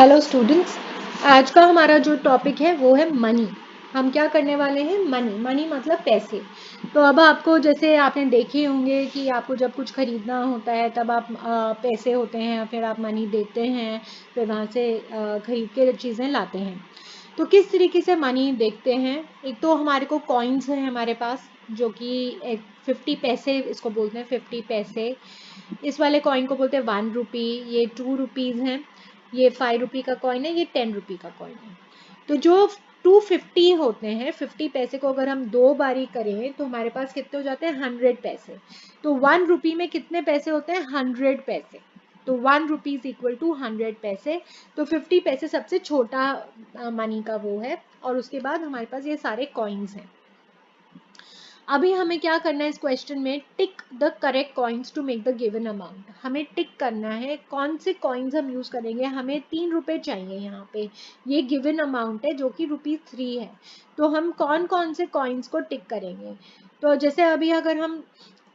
Hello students, आज का हमारा जो टॉपिक है वो है मनी। हम क्या करने वाले हैं? मनी। मनी मतलब पैसे। तो अब आपको, जैसे आपने देखे होंगे कि आपको जब कुछ खरीदना होता है तब आप पैसे होते हैं, फिर आप मनी देते हैं, फिर वहाँ से खरीद के चीज़ें लाते हैं। तो किस तरीके से मनी देखते हैं? एक तो हमारे को कॉइन्स हैं हमारे पास, जो कि एक 50 पैसे इसको बोलते हैं, 50 पैसे। इस वाले कॉइन को बोलते हैं 1 रुपी। ये 2 रुपीज़ हैं। ये 5 रुपी का कॉइन है, ये 10 रुपी का कॉइन है। तो जो 250 होते हैं, 50 पैसे को अगर हम 2 बारी करें तो हमारे पास कितने हो जाते हैं? 100 पैसे। तो 1 रुपी में कितने पैसे होते हैं? 100 पैसे। तो 1 रुपीज इक्वल टू 100 पैसे। तो 50 पैसे सबसे छोटा मनी का वो है, और उसके बाद हमारे पास ये सारे कॉइन्स हैं। अभी हमें क्या करना है इस क्वेश्चन में? Tick the correct coins to make the given amount. हमें टिक करना है कौन से कॉइन्स हम यूज करेंगे। हमें 3 रुपए चाहिए यहाँ पे। ये गिवन अमाउंट है जो कि ₹3 है। तो हम कौन कौन से कॉइन्स को टिक करेंगे? तो जैसे अभी अगर हम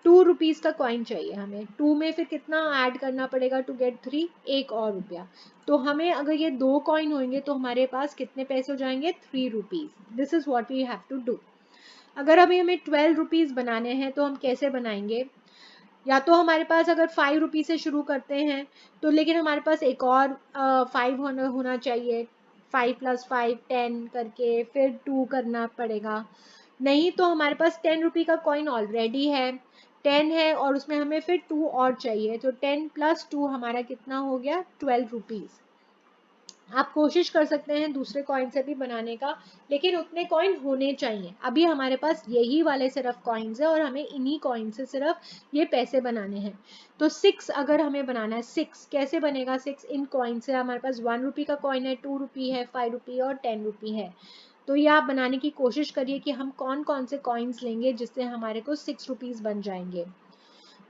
2 रुपीज का कॉइन चाहिए, हमें 2 में फिर कितना ऐड करना पड़ेगा टू गेट 3? एक और रुपया। तो हमें अगर ये 2 कॉइन होंगे तो हमारे पास कितने पैसे हो जाएंगे? 3 rupees. This is what we have to do. अगर अभी हमें 12 रुपीज बनाने हैं तो हम कैसे बनाएंगे? या तो हमारे पास अगर 5 रुपीज से शुरू करते हैं तो, लेकिन हमारे पास एक और 5 होना चाहिए। 5 + 5 10 करके फिर 2 करना पड़ेगा। नहीं तो हमारे पास 10 रुपी का कॉइन ऑलरेडी है, 10 है, और उसमें हमें फिर 2 और चाहिए। तो 10 + 2 हमारा कितना हो गया? 12 रुपीज। आप कोशिश कर सकते हैं दूसरे कॉइन से भी बनाने का, लेकिन उतने कॉइन होने चाहिए। अभी हमारे पास यही वाले सिर्फ कॉइन्स है और हमें इन्हीं कॉइन से सिर्फ ये पैसे बनाने हैं। तो 6 अगर हमें बनाना है, 6 कैसे बनेगा? 6 इन कॉइन से हमारे पास 1 रुपी का कॉइन है, 2 रुपी है, 5 रुपी और 10 रुपी है। तो ये आप बनाने की कोशिश करिए कि हम कौन कौन से कॉइन्स लेंगे जिससे हमारे को 6 रुपीज बन जाएंगे।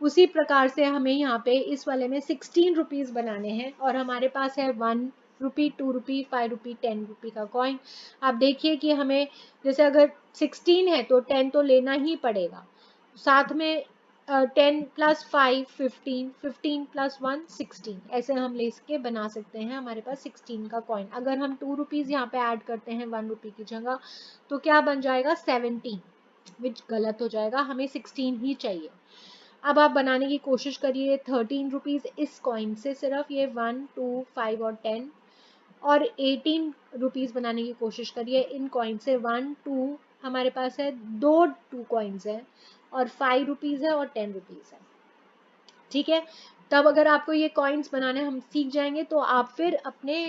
उसी प्रकार से हमें यहाँ पे इस वाले में 16 रुपीज बनाने हैं, और हमारे पास है 1 रुपी, 2 रुपी, 5 रुपी, 10 रुपी का कॉइन। आप देखिए कि हमें, जैसे अगर 16 है तो 10 तो लेना ही पड़ेगा, साथ में 10 + 5 15, 15 + 1 16, ऐसे हम ले के बना सकते हैं हमारे पास 16 का कॉइन। अगर हम 2 रुपीज यहाँ पे ऐड करते हैं 1 रुपी की जगह, तो क्या बन जाएगा? 17, विच गलत हो जाएगा, हमें 16 ही चाहिए। अब आप बनाने की कोशिश करिए 13 रुपीज इस कॉइन से, सिर्फ ये 1 2 5 और 10, और 18 रुपीज बनाने की कोशिश करिए इन कॉइन से। 1 2 हमारे पास है, 2 कॉइन्स है, और 5 रुपीज है और 10 रुपीज है। ठीक है, तब अगर आपको ये कॉइन्स बनाने हम सीख जाएंगे तो आप फिर अपने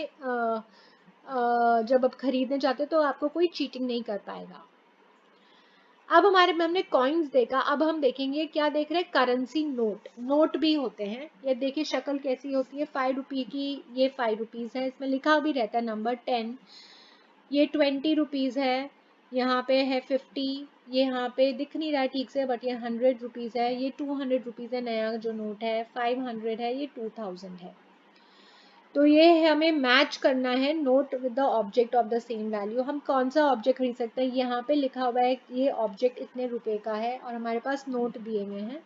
जब आप खरीदने जाते तो आपको कोई चीटिंग नहीं कर पाएगा। अब हमारे में हमने कॉइन्स देखा, अब हम देखेंगे क्या देख रहे हैं? Currency note. नोट भी होते हैं, ये देखिए शक्ल कैसी होती है। 5 रुपी की, ये 5 रुपीज है, इसमें लिखा भी रहता है नंबर 10। ये 20 रुपीज है, यहाँ पे है 50, ये यहाँ पे दिख नहीं रहा है ठीक से, बट ये 100 रुपीज है। ये 200 रुपीज है, नया जो नोट है। 500 है, ये 2000 है। तो ये हमें मैच करना है note with the object of the same value. हम कौन सा ऑब्जेक्ट खरीद सकते हैं? यहाँ पे लिखा हुआ है ये ऑब्जेक्ट इतने रुपए का है, और हमारे पास नोट दिए हुए हैं।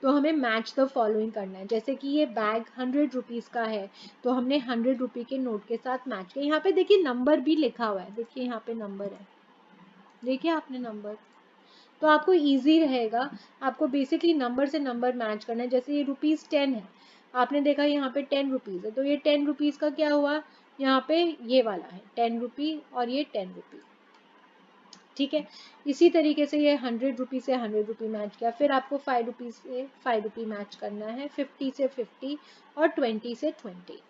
तो हमें मैच द फॉलोइंग करना है। जैसे कि ये बैग 100 रुपीज का है, तो हमने 100 रुपी के नोट के साथ मैच किया। यहाँ पे देखिए नंबर भी लिखा हुआ है, देखिए यहाँ पे नंबर है, देखिए आपने नंबर। तो आपको इजी रहेगा। आपको बेसिकली नंबर से नंबर मैच करना है। जैसे ये ₹10 है, आपने देखा यहाँ पे 10 रुपीज है, तो ये 10 रुपीज का क्या हुआ? यहाँ पे ये वाला है 10 रुपी, और ये 10 रुपी। ठीक है, इसी तरीके से ये 100 रुपी से 100 रुपी मैच किया। फिर आपको 5 रुपीज से 5 रुपी मैच करना है, 50 से 50 और 20 से 20।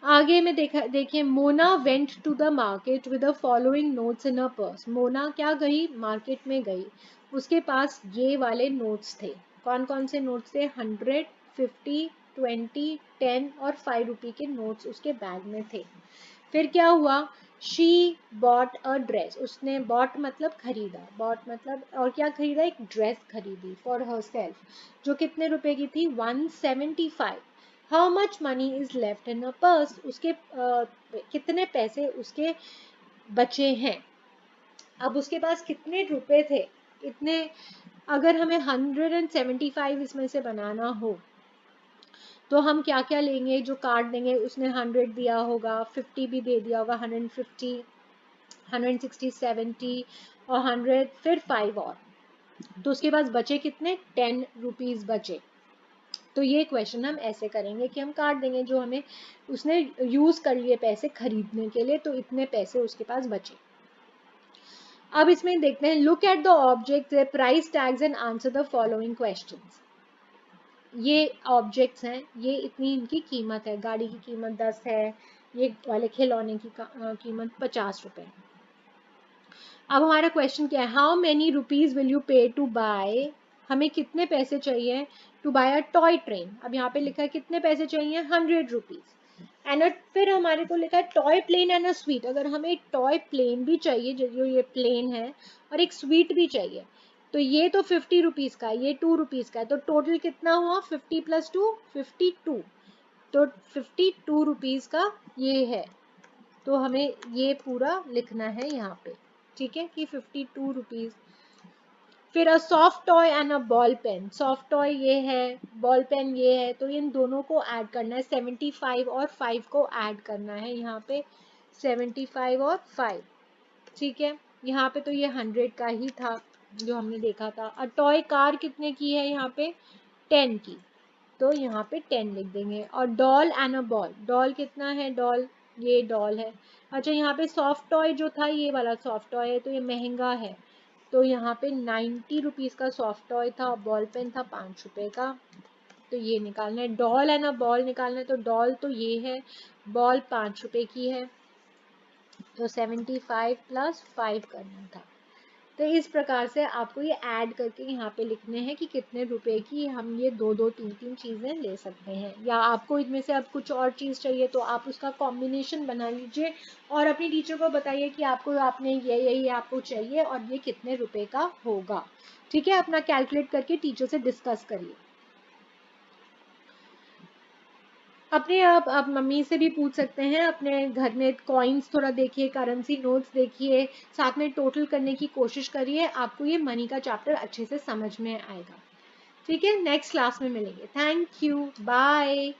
आगे में देखिए, Mona went to the market with the following notes in a purse. Mona क्या गई? मार्केट में गई, उसके पास ये वाले नोट्स थे। कौन कौन से नोट्स थे? 100, 50, 20, 10 और 5 रुपी के नोट्स उसके बैग में थे। फिर क्या हुआ? She bought a dress. उसने बॉट मतलब खरीदा, बॉट मतलब और क्या खरीदा? एक ड्रेस खरीदी फॉर हर सेल्फ, जो कितने रुपए की थी? 175। How much money is left in a purse? उसके कितने पैसे उसके बचे हैं? अब उसके पास कितने रुपए थे? इतने। अगर हमें 175 इसमें से बनाना हो तो हम क्या क्या लेंगे, जो काट देंगे, उसने 100 दिया होगा, 50 भी दे दिया होगा, 150, 160, 70 और 100, फिर 5 और, तो उसके पास बचे कितने, 10 रुपीज बचे। तो ये क्वेश्चन हम ऐसे करेंगे कि हम काट देंगे, जो हमें उसने यूज कर लिए पैसे खरीदने के लिए, तो इतने पैसे उसके पास बचे। अब इसमें देखते हैं, look at the object, price tags and answer the following questions. ये ऑब्जेक्ट्स हैं, ये इतनी इनकी कीमत है, गाड़ी की कीमत 10 है, ये वाले खिलौने की कीमत 50 रुपए। अब हमारा क्वेश्चन क्या है, how many rupees will you pay to buy, हमें कितने पैसे चाहिए to buy a toy train. अब यहाँ पे लिखा है कितने पैसे चाहिए, 100 रुपीज। एंड फिर हमारे को लिखा है toy plane and a sweet, अगर हमें एक टॉय प्लेन भी चाहिए, जो ये प्लेन है, और एक स्वीट भी चाहिए, तो ये तो 50 रुपीज का है, ये 2 रुपीज का है, तो टोटल कितना हुआ, 50 + 2 52, तो 52 रुपीज का ये है। तो हमें ये पूरा लिखना है यहाँ पे, ठीक है, कि 52 रुपीज। फिर a soft toy and a ball pen, soft toy ये है, बॉल पेन ये है, तो इन दोनों को ऐड करना है, 75 और 5 को ऐड करना है यहाँ पे, 75 और 5, ठीक है। यहाँ पे तो ये 100 का ही था जो हमने देखा था। अ टॉय कार कितने की है यहाँ पे, 10 की, तो यहाँ पे 10 लिख देंगे। और doll and a ball, doll कितना है, डॉल, ये डॉल है। अच्छा, यहाँ पे सॉफ्ट टॉय जो था, ये वाला सॉफ्ट टॉय है, तो ये महंगा है, तो यहाँ पे 90 रुपीज का सॉफ्ट टॉय था, बॉल पेन था 5 रुपए का, तो ये निकालना है। डॉल एंड अ बॉल निकालना है, तो डॉल तो ये है, बॉल 5 रुपए की है, तो 75 + 5 करना था। तो इस प्रकार से आपको ये ऐड करके यहाँ पे लिखने हैं कि कितने रुपए की हम ये 2-2, 3-3 चीज़ें ले सकते हैं, या आपको इनमें से अब कुछ और चीज़ चाहिए तो आप उसका कॉम्बिनेशन बना लीजिए और अपनी टीचर को बताइए कि आपको, आपने यही आपको चाहिए और ये कितने रुपए का होगा, ठीक है। अपना कैलकुलेट करके टीचर से डिस्कस करिए। अपने आप मम्मी से भी पूछ सकते हैं, अपने घर में कॉइन्स थोड़ा देखिए, करेंसी नोट्स देखिए, साथ में टोटल करने की कोशिश करिए, आपको ये मनी का चैप्टर अच्छे से समझ में आएगा, ठीक है। नेक्स्ट क्लास में मिलेंगे, थैंक यू, बाय।